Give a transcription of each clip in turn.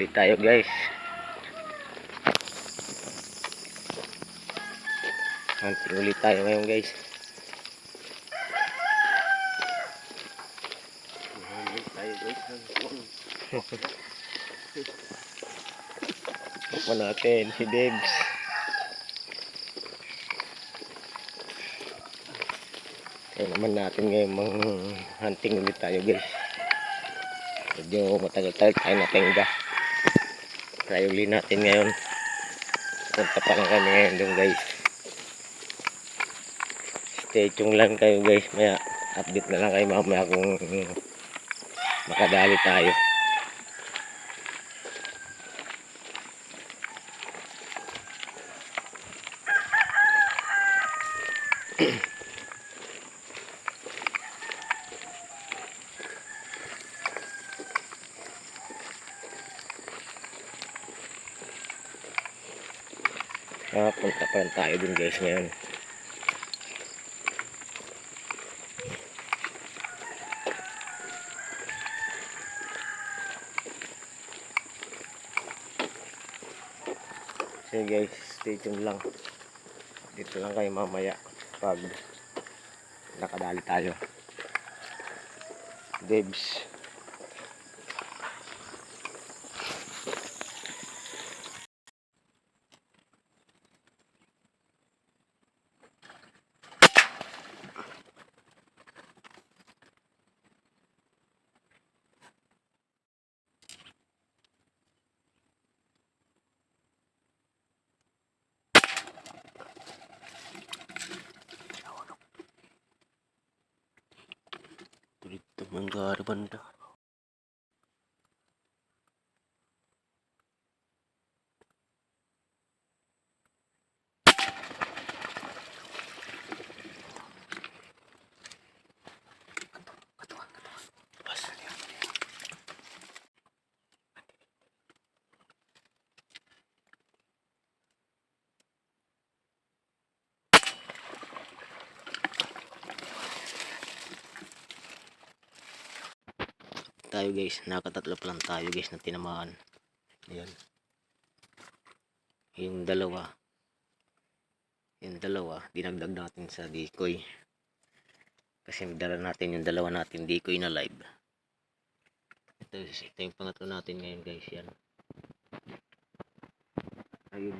ulit tayo guys. Hunting ulit tayo ngayon guys. Ulit tayo guys. Huwag natin si Debs. Kaya naman natin ngayon hunting ulit tayo guys. Medyo matagal-tagal tayo natingga. Try ulit natin ngayon. Punta pa lang kami ngayon doon guys. Stay tuned lang kayo guys. Maya update na lang kayo mamaya kung makadali tayo. Punta pa lang tayo dun guys ngayon. So guys, stay tuned lang. Dito lang kayo mamaya pag nakadali tayo. Debs. Dito manggar banda. Tayo guys, nakatatlo pa lang tayo guys na tinamaan. Ayan. Yung dalawa dinagdag natin sa decoy kasi dala natin yung dalawa natin decoy na live. Ito yung pangatlo natin ngayon guys. Yan, ayun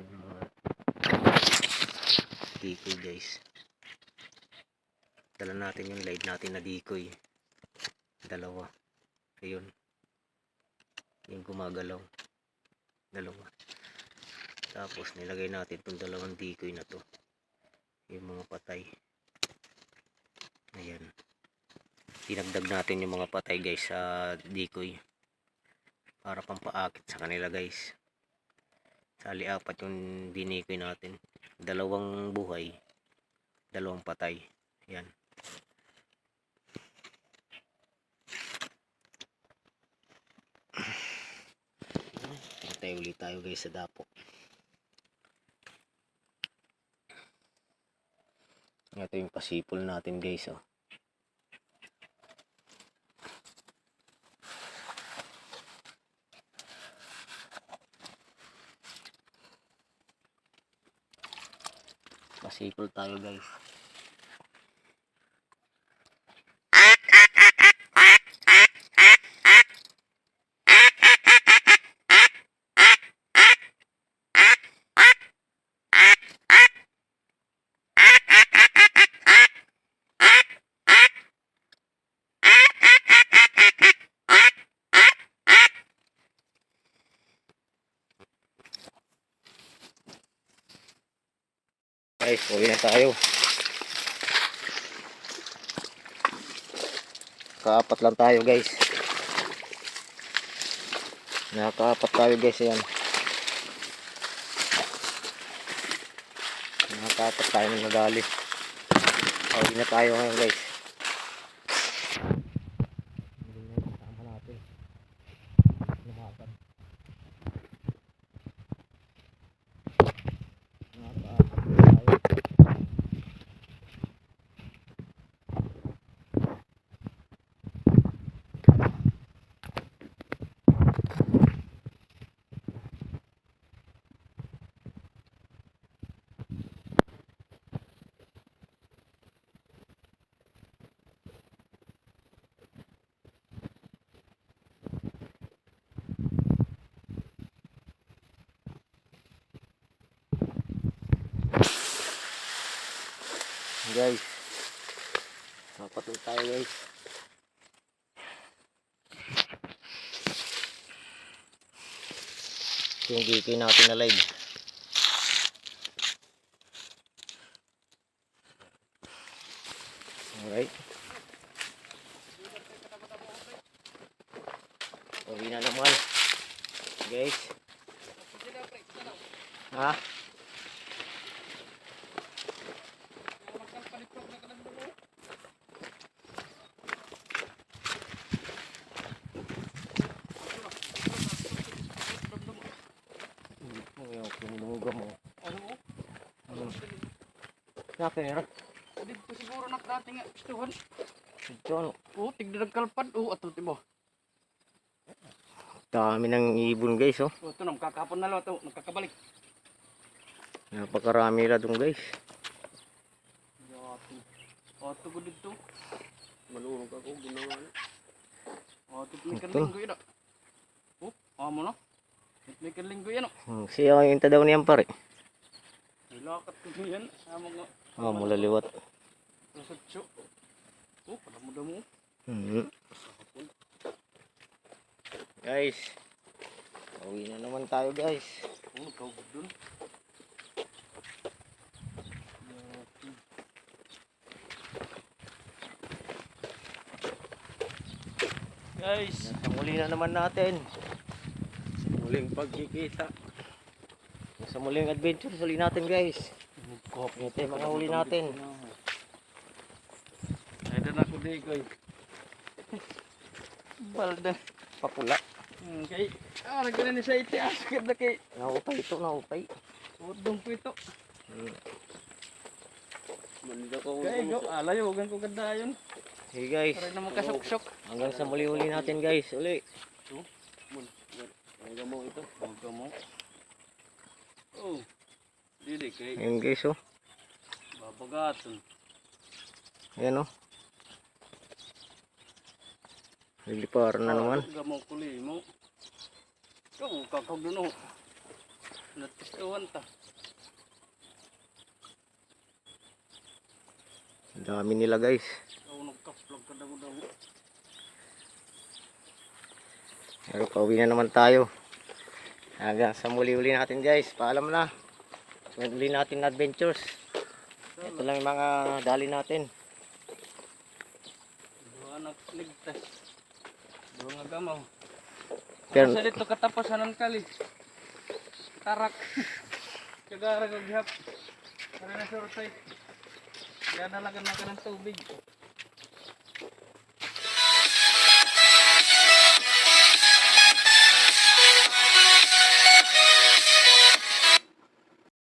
decoy guys. Dala natin yung live natin na decoy, dalawa. Ayun, yung gumagalaw, dalawa. Tapos nilagay natin itong dalawang decoy na to, yung mga patay. Ayan, tinagdag natin yung mga patay guys sa decoy para pampaakit sa kanila guys. Sali apat yung dinikoy natin, dalawang buhay, dalawang patay. Ayan. Tayo ulit tayo guys sa dapo. Ito yung pasipol natin guys, oh. Pasipol tayo guys. Guys, uwi na tayo. Kaapat lang tayo guys. Nakaapat tayo guys. Ayan, nakaapat tayo ng nadali. Uwi na tayo ngayon guys. Guys. Napatol tayo guys. Ito yung gikoy natin na live. Alright. Uwi na naman. Guys. Ha? Nakakira. Dito siguro nakating nga pistuhan. Ito ano? Oo, tigdirag kalpad. Oo, ato tibo. Dami ng ibon guys oh. Oo, ito na, makakapon na lang ito. Nakakabalik. Napakarami na dun guys. Ato ko dito. Malurog ako, ginawa na. Ato ko may Ito. kanlinggo yun. Oh, amo na. May kanlinggo yan. Siya yung tadaw niyan pare. Nilakat ko yan. Amo nga. Mula liwat. Nasatso. Oh, padamo-damo. Guys. Uwi na naman tayo guys. Oh, nagkawag dun. Guys, Ang muli na naman natin. muling pagkikita. Sa muling adventure uli natin guys. Ito yung mga huli natin. Ay, doon ako di ko. Balda. Papula. Okay. Nagkaroon ni sa iti. Asakit na kay. Naupay ito, naupay. Udong po ito. Okay, go. Layogan ko ganda yun. Hey guys. Para naman kasok-sok. Hanggang sa muli-uli natin guys. Uli. Huwag mo ito. Huwag mo. Oh. Dili kay. Ayan guys oh. Babagatan. Ayan oh. Liliparan na naman. Huwag mo kuli mo. Ikaw, kakag doon oh. Natistuhan ta. Ang dami nila guys. Ikaw nagkaplog ka daw. Pero pauwi na naman tayo. Hanggang sa muli-uli natin guys. Paalam na. Uli natin na adventures. Ito lang yung mga dali natin. Dua nagligtas. Dua nga gamaw. Pero, Sa dito katapasan ng kali. Tarak. Kagara ko gihap. Para na surutay. Kaya nalagan na ka ng tubig.